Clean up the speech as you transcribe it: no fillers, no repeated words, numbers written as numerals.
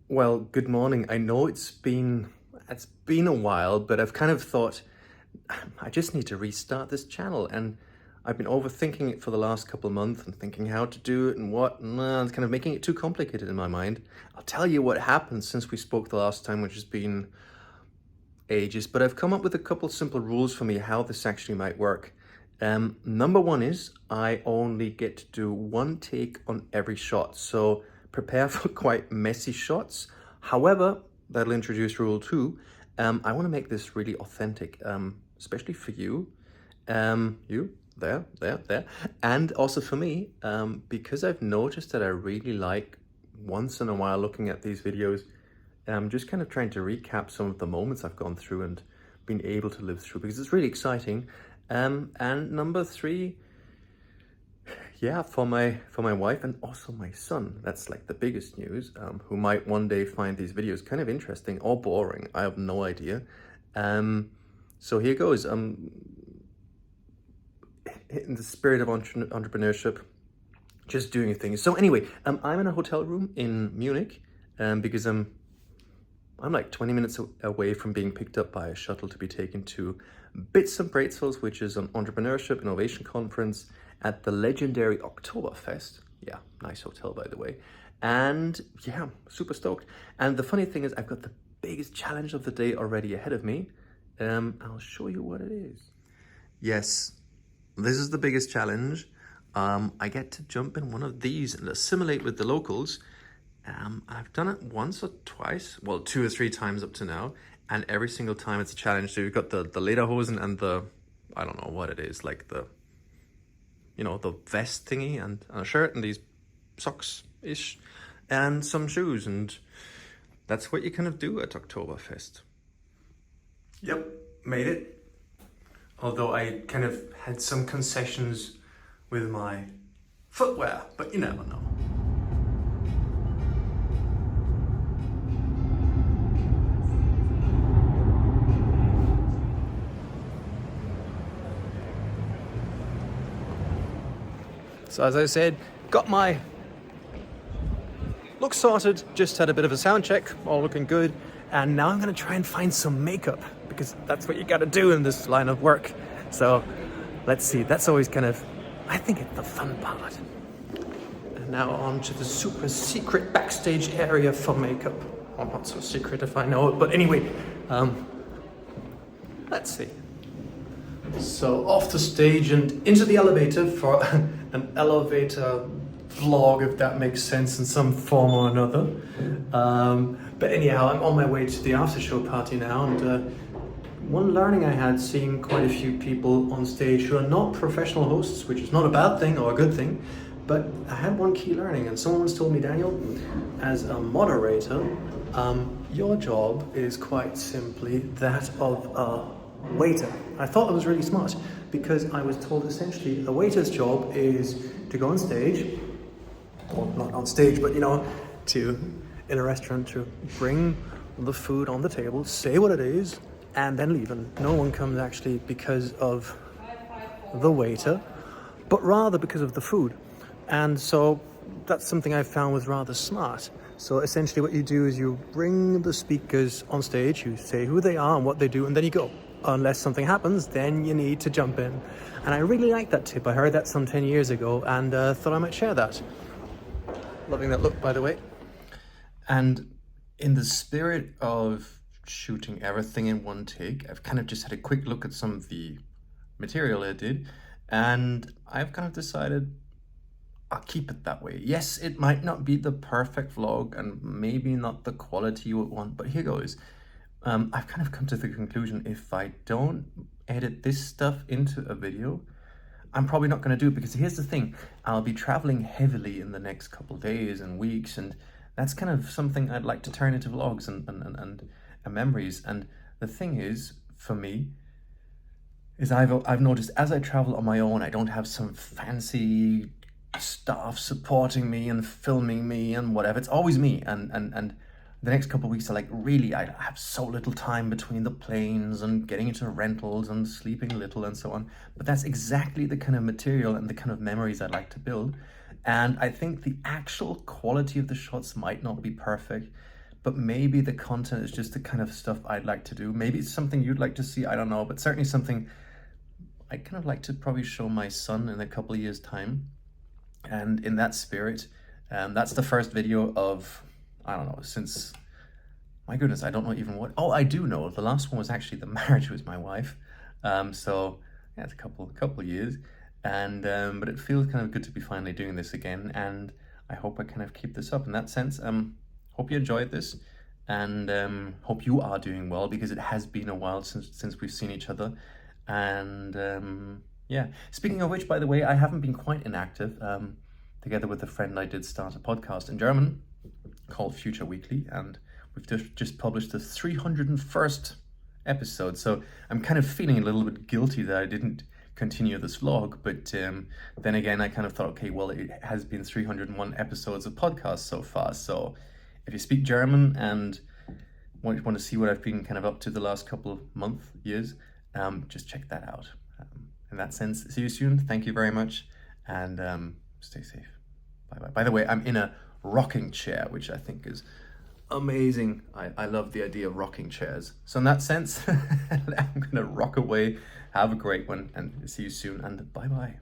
Well, good morning. I know it's been a while, but I've kind of thought I just need to restart this channel, and I've been overthinking it for the last couple of months and thinking how to do it and what, and it's kind of making it too complicated in my mind. I'll tell you what happened since we spoke the last time, which has been ages, but I've come up with a couple simple rules for me how this actually might work. Number one is I only get to do one take on every shot, so prepare for quite messy shots. However, that'll introduce rule two. I want to make this really authentic, especially for you, there, and also for me, because I've noticed that I really like once in a while looking at these videos. I'm just kind of trying to recap some of the moments I've gone through and been able to live through because it's really exciting. And number three, yeah, for my wife and also my son, that's like the biggest news, who might one day find these videos kind of interesting or boring. I have no idea. So here goes. In the spirit of entrepreneurship, just doing things. So anyway, I'm in a hotel room in Munich, because I'm like 20 minutes away from being picked up by a shuttle to be taken to Bits and Pretzels, which is an entrepreneurship innovation conference at the legendary Oktoberfest. Yeah, nice hotel, by the way. And yeah, super stoked. And the funny thing is I've got the biggest challenge of the day already ahead of me. I'll show you what it is. Yes, this is the biggest challenge. I get to jump in one of these and assimilate with the locals. I've done it once or twice, well, 2 or 3 times up to now, and every single time it's a challenge. So you've got the lederhosen and the, I don't know what it is, like the vest thingy and a shirt and these socks-ish and some shoes, and that's what you kind of do at Oktoberfest. Yep, made it. Although I kind of had some concessions with my footwear, but you never know. So as I said, got my look sorted, just had a bit of a sound check, all looking good. And now I'm gonna try and find some makeup because that's what you gotta do in this line of work. So let's see, that's always kind of, I think it's the fun part. And now on to the super secret backstage area for makeup. Well, not so secret if I know it, but anyway, let's see. So off the stage and into the elevator for an elevator vlog, if that makes sense in some form or another. But anyhow, I'm on my way to the after show party now, and one learning I had seeing quite a few people on stage who are not professional hosts, which is not a bad thing or a good thing, but I had one key learning, and someone once told me, Daniel, as a moderator, your job is quite simply that of a waiter. I thought that was really smart because I was told essentially a waiter's job is to go on stage, well, not on stage, but in a restaurant, to bring the food on the table, say what it is, and then leave. And no one comes actually because of the waiter, but rather because of the food. And so that's something I found was rather smart. So essentially what you do is you bring the speakers on stage, you say who they are and what they do, and then you go. Unless something happens, then you need to jump in. And I really like that tip. I heard that some 10 years ago and thought I might share that. Loving that look, by the way. And in the spirit of shooting everything in one take, I've kind of just had a quick look at some of the material I did, and I've kind of decided I'll keep it that way. Yes, it might not be the perfect vlog and maybe not the quality you would want, but here goes. I've kind of come to the conclusion if I don't edit this stuff into a video, I'm probably not going to do it, because here's the thing, I'll be traveling heavily in the next couple days and weeks, and that's kind of something I'd like to turn into vlogs and memories. And the thing is, for me, is I've noticed as I travel on my own, I don't have some fancy staff supporting me and filming me and whatever. It's always me, and the next couple of weeks are like, really, I have so little time between the planes and getting into rentals and sleeping little and so on. But that's exactly the kind of material and the kind of memories I'd like to build. And I think the actual quality of the shots might not be perfect, but maybe the content is just the kind of stuff I'd like to do. Maybe it's something you'd like to see, I don't know, but certainly something I'd kind of like to probably show my son in a couple of years' time. And in that spirit, that's the first video of, I don't know, since, my goodness, I don't know even what, oh, I do know, the last one was actually the marriage with my wife. So yeah, it's a couple of years, and but it feels kind of good to be finally doing this again, and I hope I kind of keep this up in that sense. Hope you enjoyed this, and hope you are doing well, because it has been a while since we've seen each other. And yeah, speaking of which, by the way, I haven't been quite inactive. Together with a friend, I did start a podcast in German called Future Weekly, and we've just published the 301st episode. So I'm kind of feeling a little bit guilty that I didn't continue this vlog, but then again, I kind of thought, okay, well, it has been 301 episodes of podcasts so far. So if you speak German and want to see what I've been kind of up to the last couple of years, just check that out. In that sense, see you soon. Thank you very much, and stay safe. Bye-bye. By the way, I'm in a rocking chair, which I think is amazing. I love the idea of rocking chairs. So in that sense, I'm going to rock away. Have a great one, and see you soon, and bye-bye.